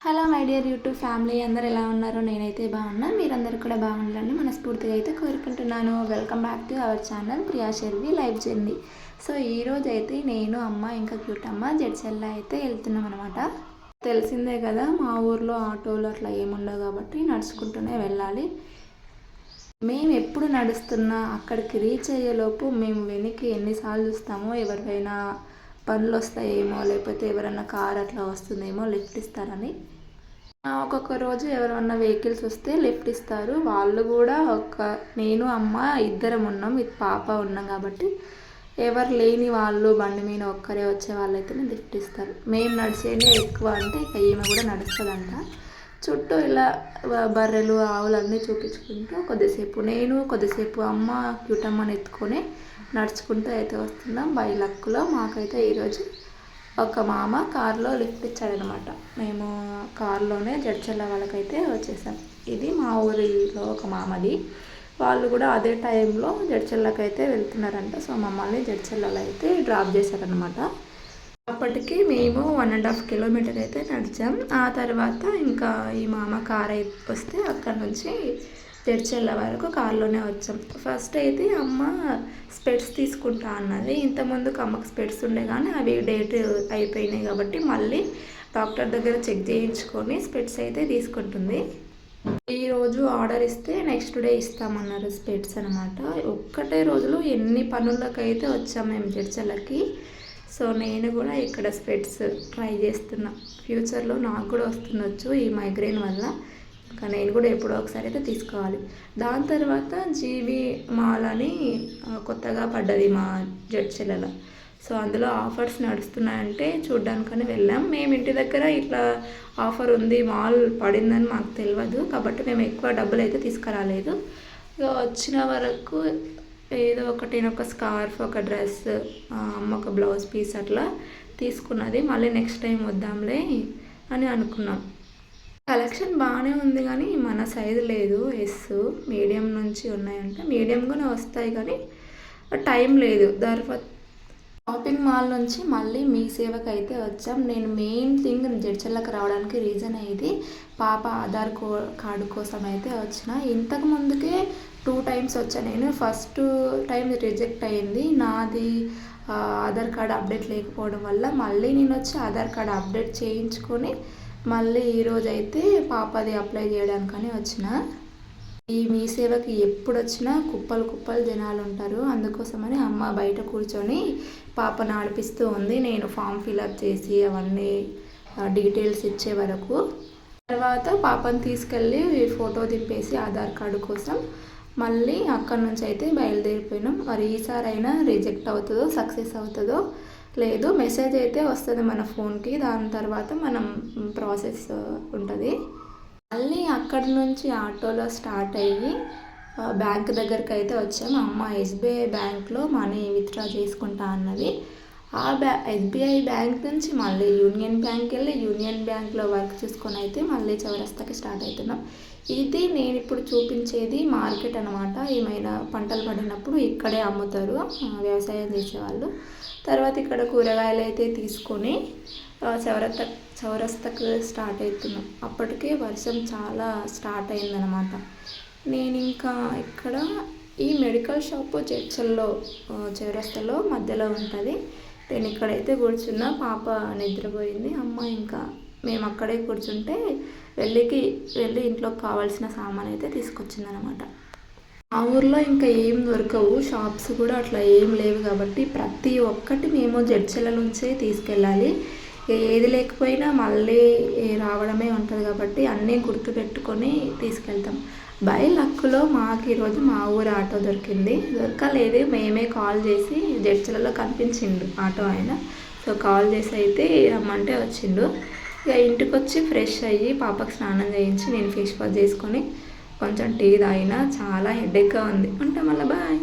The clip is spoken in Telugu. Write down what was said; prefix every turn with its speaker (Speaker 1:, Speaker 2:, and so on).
Speaker 1: Hello my dear YouTube family, అందరు ఎలా ఉన్నారో? నేనైతే బాగున్నా, మీరందరూ కూడా బాగుండాలని మనస్ఫూర్తిగా అయితే కోరుకుంటున్నాను. Welcome back to our channel Priya Sharvi life journey. So ఈరోజు అయితే నేను అమ్మ ఇంకా క్యూట్ అమ్మ జడ్చెల్ల అయితే వెళ్తున్నాం అనమాట. తెలిసిందే కదా, మా ఊర్లో ఆటోలు అట్లా ఏముండవు కాబట్టి నడుచుకుంటూనే వెళ్ళాలి. మేము ఎప్పుడు నడుస్తున్నా అక్కడికి రీచ్ అయ్యేలోపు మేము వెనక్కి ఎన్నిసార్లు చూస్తామో ఎవరికైనా పనులు వస్తాయేమో, లేకపోతే ఎవరన్నా కార్ అట్లా వస్తుందేమో లిఫ్ట్ ఇస్తారని. ఒక్కొక్క రోజు ఎవరన్నా వెహికల్స్ వస్తే లిఫ్ట్ ఇస్తారు. వాళ్ళు కూడా నేను అమ్మ ఇద్దరం ఉన్నాం, ఇది పాప ఉన్నాం కాబట్టి ఎవరు లేని వాళ్ళు బండి మీద ఒక్కరే వచ్చే వాళ్ళైతేనే లిఫ్ట్ ఇస్తారు. మేము నడిచేనే ఎక్కువ, అంటే ఇక ఈమె కూడా నడుస్తుందంట. చుట్టూ ఇలా బర్రెలు ఆవులు అన్నీ చూపించుకుంటూ కొద్దిసేపు అమ్మ క్యూటమ్మని ఎత్తుకొని నడుచుకుంటూ అయితే వస్తున్నాం. బై లక్లో మాకైతే ఈరోజు ఒక మామ కారులో లిఫ్ట్ ఇచ్చాడనమాట. మేము కారులోనే జడ్చెల్ల వాళ్ళకైతే వచ్చేసాం. ఇది మా ఊరిలో ఒక మామది. వాళ్ళు కూడా అదే టైంలో జడ్చెల్లకైతే వెళ్తున్నారంట. సో మమ్మల్ని జడ్చెల్లలో అయితే డ్రాప్ చేశారనమాట. అప్పటికి మేము 1.5 కిలోమీటర్ అయితే నడిచాం. ఆ తర్వాత ఇంకా ఈ మామ కార్ వస్తే అక్కడ నుంచి జడ్చెల్ల వరకు కారులోనే వచ్చాం. ఫస్ట్ అయితే అమ్మ స్పెట్స్ తీసుకుంటా అన్నది. ఇంతకుముందుకు అమ్మకి స్పెట్స్ ఉండే కానీ అవి డేట్ అయిపోయినాయి కాబట్టి మళ్ళీ డాక్టర్ దగ్గర చెక్ చేయించుకొని స్పెట్స్ అయితే తీసుకుంటుంది. ఈరోజు ఆర్డర్ ఇస్తే నెక్స్ట్ డే ఇస్తామన్నారు స్పెట్స్ అనమాట. ఒక్కటే రోజులో ఎన్ని పనులకైతే వచ్చాం మేము జడ్చెల్లకి. సో నేను కూడా ఇక్కడ స్పెట్స్ ట్రై చేస్తున్నా. ఫ్యూచర్లో నాకు కూడా వస్తుండొచ్చు ఈ మైగ్రేన్ వల్ల. ఇంకా నేను కూడా ఎప్పుడో ఒకసారి అయితే తీసుకోవాలి. దాని తర్వాత జీవి మాల్ అని కొత్తగా పడ్డది మా జడ్చెల్లలో. సో అందులో ఆఫర్స్ నడుస్తున్నాయంటే చూడ్డానికని వెళ్ళాం. మేము ఇంటి దగ్గర ఇట్లా ఆఫర్ ఉంది, మాల్ పడిందని మాకు తెలియదు కాబట్టి మేము ఎక్కువ డబ్బులు అయితే తీసుకురాలేదు. ఇక వచ్చిన వరకు ఏదో ఒక స్కార్ఫ్, ఒక డ్రెస్, అమ్మ ఒక బ్లౌజ్ పీస్ అట్లా తీసుకున్నది. మళ్ళీ నెక్స్ట్ టైం వద్దాంలే అని అనుకున్నాం. కలెక్షన్ బాగానే ఉంది కానీ మన సైజు లేదు. మీడియం నుంచి ఉన్నాయంటే మీడియంగానే వస్తాయి కానీ టైం లేదు. తర్వాత షాపింగ్ మాల్ నుంచి మళ్ళీ మీ సేవకు అయితే వచ్చాం. నేను మెయిన్ థింగ్ జడ్చెల్లకు రావడానికి రీజన్ ఇది, పాప ఆధార్ కార్డు కోసం అయితే వచ్చిన. ఇంతకు ముందుకే 2 టైమ్స్ వచ్చాను నేను. ఫస్ట్ టైం రిజెక్ట్ అయింది నాది, ఆధార్ కార్డు అప్డేట్ లేకపోవడం వల్ల. మళ్ళీ నేను వచ్చి ఆధార్ కార్డు అప్డేట్ చేయించుకొని మళ్ళీ ఈరోజు అయితే పాపది అప్లై చేయడానికని వచ్చిన. ఈ మీ సేవకి ఎప్పుడు వచ్చినా కుప్పలు జనాలు ఉంటారు. అందుకోసమని అమ్మ బయట కూర్చొని పాపను ఆడిపిస్తూ ఉంది. నేను ఫామ్ ఫిల్అప్ చేసి అవన్నీ డీటెయిల్స్ ఇచ్చే వరకు. తర్వాత పాపను తీసుకెళ్ళి ఫోటో దింపేసి ఆధార్ కార్డు కోసం మళ్ళీ అక్కడి నుంచి అయితే బయలుదేరిపోయినాం. మరి ఈసారి అయినా రిజెక్ట్ అవుతుందో సక్సెస్ అవుతుందో లేదు, మెసేజ్ అయితే వస్తుంది మన ఫోన్కి. దాని తర్వాత మనం ప్రాసెస్ ఉంటుంది. మళ్ళీ అక్కడి నుంచి ఆటోలో స్టార్ట్ అయ్యి బ్యాంక్ దగ్గరికి అయితే వచ్చాము. అమ్మ ఎస్బీఐ బ్యాంక్లో మనీ విత్డ్రా చేసుకుంటా అన్నది. ఆ ఎస్బీఐ బ్యాంక్ నుంచి మళ్ళీ యూనియన్ బ్యాంక్ వెళ్ళి యూనియన్ బ్యాంక్లో వర్క్ చూసుకొని అయితే మళ్ళీ చౌరస్తాకి స్టార్ట్ అవుతున్నాం. ఇది నేను ఇప్పుడు చూపించేది మార్కెట్ అనమాట. ఏమైనా పంటలు పడినప్పుడు ఇక్కడే అమ్ముతారు వ్యవసాయం చేసేవాళ్ళు. తర్వాత ఇక్కడ కూరగాయలు అయితే తీసుకొని చౌరస్తాకు స్టార్ట్ అవుతున్నాం. అప్పటికే వర్షం చాలా స్టార్ట్ అయిందనమాట. నేను ఇంకా ఇక్కడ ఈ మెడికల్ షాపు జడ్చెల్లో చౌరస్తాలో మధ్యలో ఉంటుంది. నేను ఇక్కడైతే కూర్చున్నా, పాప నిద్రపోయింది. అమ్మ ఇంకా మేము అక్కడే కూర్చుంటే వెళ్ళి ఇంట్లోకి కావాల్సిన సామాన్ అయితే తీసుకొచ్చిందనమాట. ఆ ఊర్లో ఇంకా ఏం దొరకవు, షాప్స్ కూడా అట్లా ఏం లేవు కాబట్టి ప్రతి ఒక్కటి మేము జడ్చెల్ల నుంచే తీసుకెళ్ళాలి. ఏది లేకపోయినా మళ్ళీ రావడమే ఉంటుంది కాబట్టి అన్నీ గుర్తుపెట్టుకొని తీసుకెళ్తాం. బై లక్లో మాకు ఈరోజు మా ఊరు ఆటో దొరకలేదు. మేమే కాల్ చేసి జడ్చెల్లలో కనిపించిండు ఆటో ఆయన. సో కాల్ చేసి అయితే రమ్మంటే వచ్చిండు. ఇక ఇంటికి వచ్చి ఫ్రెష్ అయ్యి పాపకు స్నానం చేయించి నేను ఫేస్ వాష్ చేసుకొని కొంచెం టీ తాగినా. చాలా హెడేక్గా ఉంది. అంటే మళ్ళీ బాయ్.